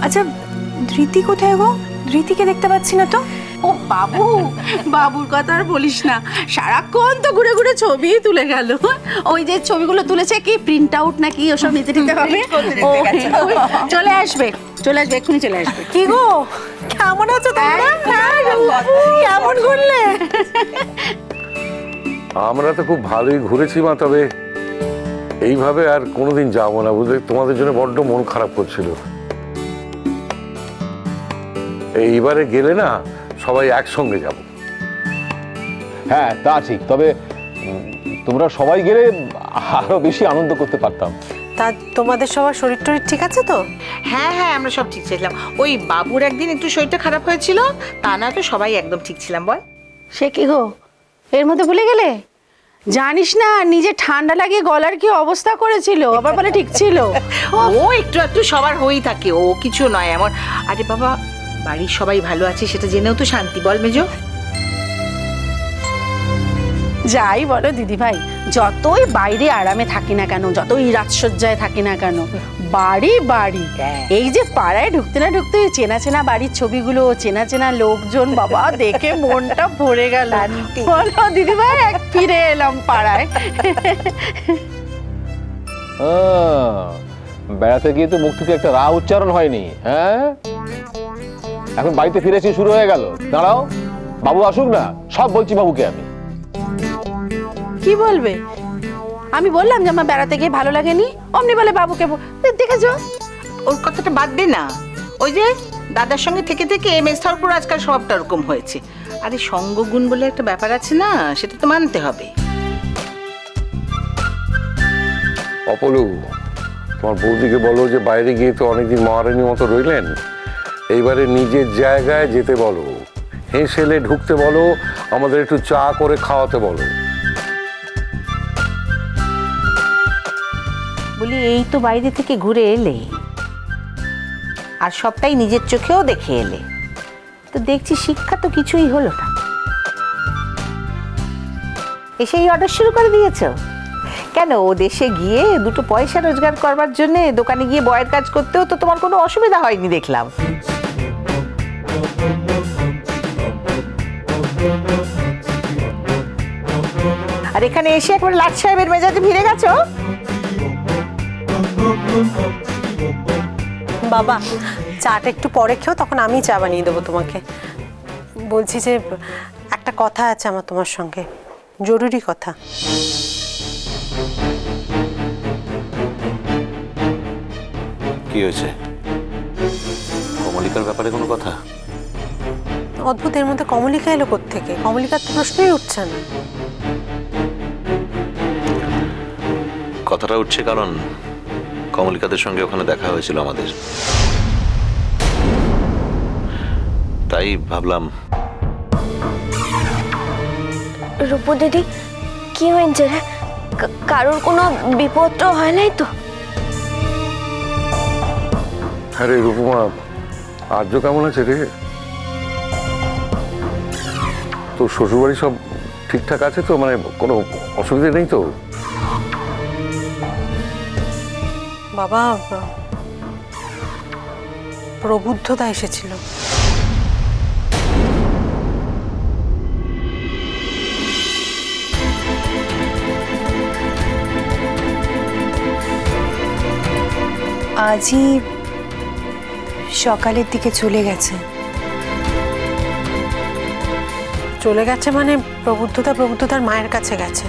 আচ্ছা ধৃতি কোথায় গো? ধৃতিকে দেখতে পাচ্ছি না তো। ও বাবু, বাবুর কথা আর বলিস না, সারাক্ষণ তো ঘুরে ঘুরে ছবি তুলে গেল। ওই যে ছবিগুলো তুলেছে কি প্রিন্ট আউট নাকি ওসব নিতে নিতে হবে। চলে আসবে চলে আসবে, এক্ষুনি চলে আসবে। কি গো কেমন আছো তোমরা? কেমন ঘুরলে? আমরা তো খুব ভালোই ঘুরেছি মা, তবে এইভাবে আর কোনোদিন যাবো না বুঝলে, তোমাদের জন্য বড্ড মন খারাপ করছিল। এইবারে গেলে না সবাই একসঙ্গে যাব। হ্যাঁ তা ঠিক, তবে তোমরা সবাই গেলে আরো বেশি আনন্দ করতে পারতাম। তা তোমাদের সবার শরীর টরীর ঠিক আছে তো? হ্যাঁ হ্যাঁ, আমরা সব ঠিক ছিলাম। ওই বাবুর একদিন একটু শরীরটা খারাপ হয়েছিল, তা না তো সবাই একদম ঠিক ছিলাম। বল সে কি গো, এর মধ্যে ভুলে গেলে? জানিস না নিজে ঠান্ডা লাগিয়ে গলার কি অবস্থা করেছিল, আবার বলে ঠিক ছিল। ও একটু একটু সবার হয়েই থাকে, ও কিছু নয় এমন। আরে বাবা, বাড়ির সবাই ভালো আছে সেটা জেনেও তো শান্তি। বল মেজো। যাই বলো দিদি ভাই, যতই বাইরে আরামে থাকি না কেন, যতই রাজসজ্জায় থাকি না কেন, বাড়ি বাড়ি। এই যে পাড়ায় ঢুকতে না ঢুকতে চেনা চেনা বাড়ির ছবিগুলো, চেনা চেনা লোকজন, বাবা দেখে মনটা ভরে গেল। বলো দিদি ভাই, এক ফিরে এলাম পাড়ায়। বেড়াতে গিয়ে তো মুখ থেকে একটা রা উচ্চারণ হয়নি। হ্যাঁ, এখন বাড়িতে ফিরেছি, শুরু হয়ে গেল। দাঁড়াও, বাবু আসুক না, সব বলছি বাবুকে আমি। কি বলবে? আমি বললাম যে আমার বেড়াতে গিয়ে ভালো লাগেনি, অমনি বলে বাবুকে। দেখেছো, ওর কথাটা বাদ দে না। ওই যে দাদার সঙ্গে থেকে থেকে মেজথারপুর আজকাল সবটা ওরকম হয়েছে। আরে সঙ্গগুণ বলে একটা ব্যাপার আছে না, সেটা তো মানতে হবে। অপলু, তোমার বৌদিকে বলো যে বাইরে গিয়ে তো অনেকদিন মহারানীর মতো রইলেন, এইবারে নিজের জায়গায় যেতে বলো, হেসেলে ঢুকতে বলো, আমাদের একটু চা করে খাওয়াতে বলো। বলি এই তো বাইরে থেকে ঘুরে এলে, আর সবটাই নিজের চোখেও দেখে এলে, তো দেখছি শিক্ষা তো কিছুই হলো না। এসেই অর্ডার শুরু করে দিয়েছ কেন? ও দেশে গিয়ে দুটো পয়সা রোজগার করবার জন্য দোকানে গিয়ে বয়ের কাজ করতেও তো তোমার কোনো অসুবিধা হয়নি দেখলাম। আর এখানে এসে একবার লাট সাহেবের মেজাজে ভিড়ে গেছো। বাবা চাটা একটু পরে খেও, তখন আমি চা বানিয়ে দেবো তোমাকে। বলছি যে একটা কথা আছে আমার তোমার সঙ্গে, জরুরি কথা। কি হয়েছে? কমলিকার ব্যাপারে কোনো কথা? অদ্ভুত, এর মধ্যে কমলিকা এলো কোত্থেকে? কমলিকার তো প্রশ্নই উঠছে না। কথাটা উঠছে কারণ কমলিকাদের সঙ্গে ওখানে দেখা হয়েছিল আমাদের, তাই ভাবলাম। রূপু দিদি, কি হয়েছে রে? কারোর কোনো বিপদ তো হয় নাই তো? আরে রূপমা, আর্য কেমন আছে রে? তোর শ্বশুরবাড়ি সব ঠিকঠাক আছে তো? মানে কোনো অসুবিধা নেই তো? বাবা, প্রবুদ্ধতা এসেছিল। আজই সকালের দিকে চলে গেছে। চলে গেছে মানে প্রবুদ্ধতার মায়ের কাছে গেছে।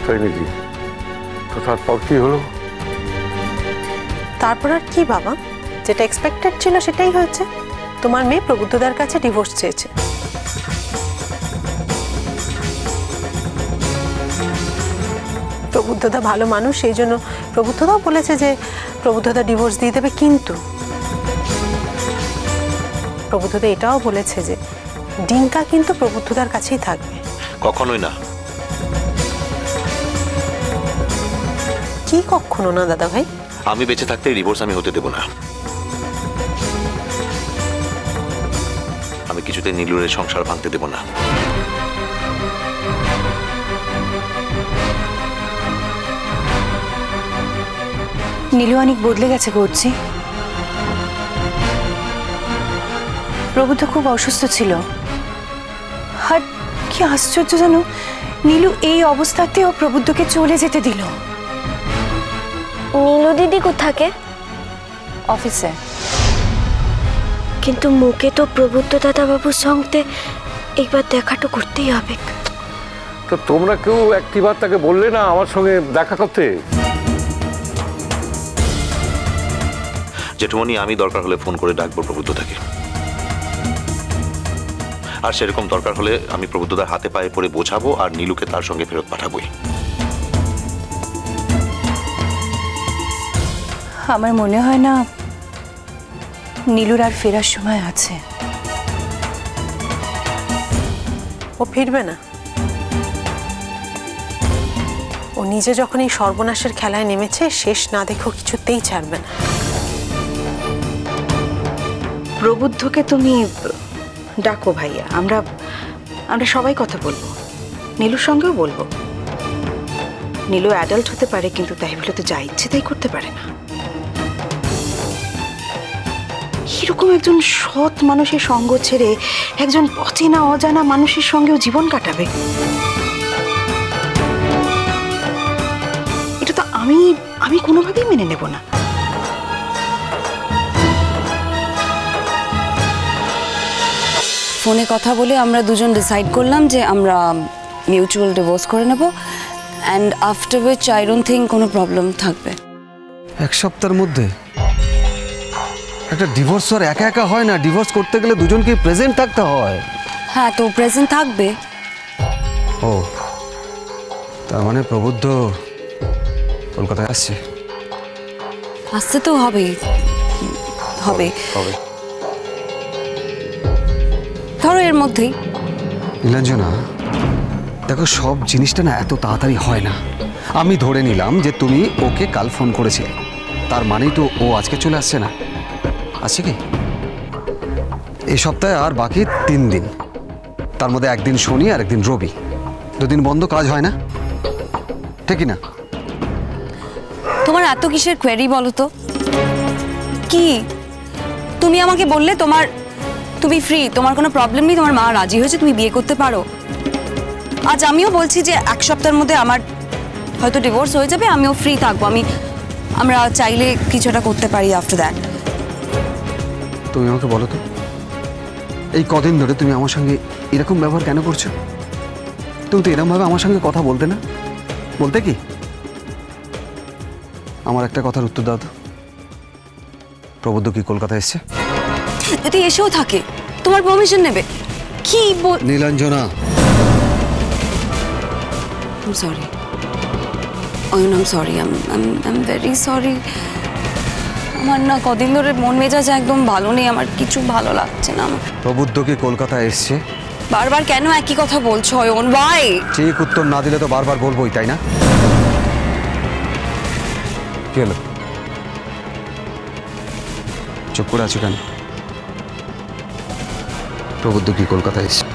তাই নাকি? তো তারপর কি হলো? তারপর আর কি বাবা, যেটা এক্সপেক্টেড ছিল সেটাই হয়েছে। তোমার মেয়ে প্রবুদ্ধতার কাছে ডিভোর্স চেয়েছে। প্রবুদ্ধতা ভালো মানুষ, সেই জন্য প্রবুদ্ধতাও বলেছে যে প্রবুদ্ধতা ডিভোর্স দিয়ে দেবে, কিন্তু প্রবুদ্ধতা এটাও বলেছে যে ডিঙ্কা কিন্তু প্রবুদ্ধতার কাছেই থাকবে। কখনোই না। কি কখনো না দাদা ভাই? আমি বেঁচে থাকতে ডিভোর্স আমি হতে দেব না। আমি কিছুতে নীলুরের সংসার ভাঙতে দেব না। নীলু অনেক বদলে গেছে করছি। প্রবুদ্ধ খুব অসুস্থ ছিল, আর কি আশ্চর্য জানো, নীলু এই অবস্থাতেও প্রবুদ্ধকে চলে যেতে দিল। নীলু দিদি কোথাকে? অফিসে। কিন্তু মুখে তো প্রবুদ্ধ দাদাবাবুর সঙ্গে একবার দেখাটা করতেই হবে। তো তোমরা কেউ একটিবার তাকে বললে না আমার সঙ্গে দেখা করতে? জেঠুমনি, আমি দরকার হলে ফোন করে ডাকবো প্রবুদ্ধদাকে। আর সেরকম দরকার হলে আমি প্রবুদ্ধদার হাতে পায়ে পড়ে বোঝাবো আর নীলুকে তার সঙ্গে ফেরত পাঠাবোই। আমার মনে হয় না নীলুর আর ফেরার সময় আছে। ও ফিরবে না। ও নিজে যখন এই সর্বনাশের খেলায় নেমেছে, শেষ না দেখেও কিছুতেই ছাড়বে না। প্রবুদ্ধকে তুমি ডাকো ভাইয়া, আমরা সবাই কথা বলবো, নীলুর সঙ্গেও বলবো। নীলু অ্যাডাল্ট হতে পারে, কিন্তু তাই বলে তো যা ইচ্ছে তাই করতে পারে না। এরকম একজন সৎ মানুষের সঙ্গ ছেড়ে একজন অচেনা অজানা মানুষের সঙ্গেও জীবন কাটাবে, এটা তো আমি কোনোভাবেই মেনে নেব না। ফোনে কথা বলে আমরা দুজন ডিসাইড করলাম যে আমরা মিউচুয়াল ডিভোর্স করে নেব, and after which I don't think কোনো প্রবলেম থাকবে। এক সপ্তাহের মধ্যে একটা ডিভোর্স আর একা একা হয় না, ডিভোর্স করতে গেলে দুজনকে প্রেজেন্ট থাকতে হয়। হ্যাঁ, তো প্রেজেন্ট থাকবে। ও, তার মানে প্রবুদ্ধ কলকাতায় আসছে? আসতে তো হবেই, হবে ধরো এর মধ্যেই। নীলাঞ্জনা, দেখো সব জিনিসটা না এত তাড়াতাড়ি হয় না। আমি ধরে নিলাম যে তুমি ওকে কাল ফোন করেছিলে, তার মানেই তো ও আজকে চলে আসছে না। আসছে কি? এই সপ্তাহে আর বাকি 3 দিন, তার মধ্যে একদিন শনি আর একদিন রবি, 2 দিন বন্ধ, কাজ হয় না, ঠিকই না? তোমার এত কিসের কোয়েরি বলো তো? কি তুমি আমাকে বললে তুমি ফ্রি, তোমার কোনো প্রবলেম নেই, তোমার মা রাজি হয়েছে, তুমি বিয়ে করতে পারো। আজ আমিও বলছি যে 1 সপ্তাহের মধ্যে আমার হয়তো ডিভোর্স হয়ে যাবে, আমিও ফ্রি থাকবো, আমরা চাইলে কিছুটা করতে পারি আফটার দ্যাট। তুমি আমাকে বলো তো, এই কদিন ধরে তুমি আমার সঙ্গে এরকম ব্যবহার কেন করছো? তুমি তো এরকমভাবে আমার সঙ্গে কথা বলতে না, বলতে কি? আমার একটা কথার উত্তর দাও তো, প্রবুদ্ধ কি কলকাতায় এসছে? যদি এসেও থাকে তোমার পারমিশন নেবে কি? Nilanjana, I'm sorry. Oyun, I'm sorry. I'm very sorry. আমার না কদিন ধরে মন মেজাজ একদম ভালো নেই, আমার কিছু ভালো লাগছে না। প্রবুদ্ধ কি কলকাতায় এসছে? বারবার কেন একই কথা বলছো অয়ন ভাই? ঠিক উত্তর না দিলে তো বারবার বলবোই, তাই না? কি হলো, চুপ করে আছো কেন? প্রবুদ্ধ কি কলকাতায় এসছে?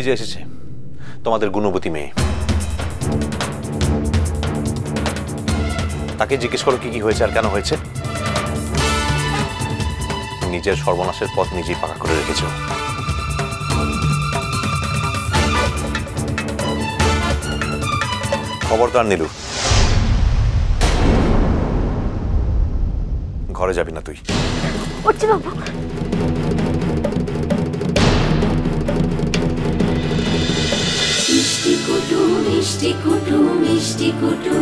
এই যে এসেছে তোমাদের গুণবতী মেয়ে, তাকে জিজ্ঞেস করো কি কি হয়েছে আর কেন হয়েছে। নিজের সর্বনাশের পথ নিজেই পাকা করে রেখেছ। খবরদার নীলু, ঘরে যাবি না তুই। উঠছি বাবু। মিষ্টি কুটু মিষ্টি কুটু মিষ্টি কুটু।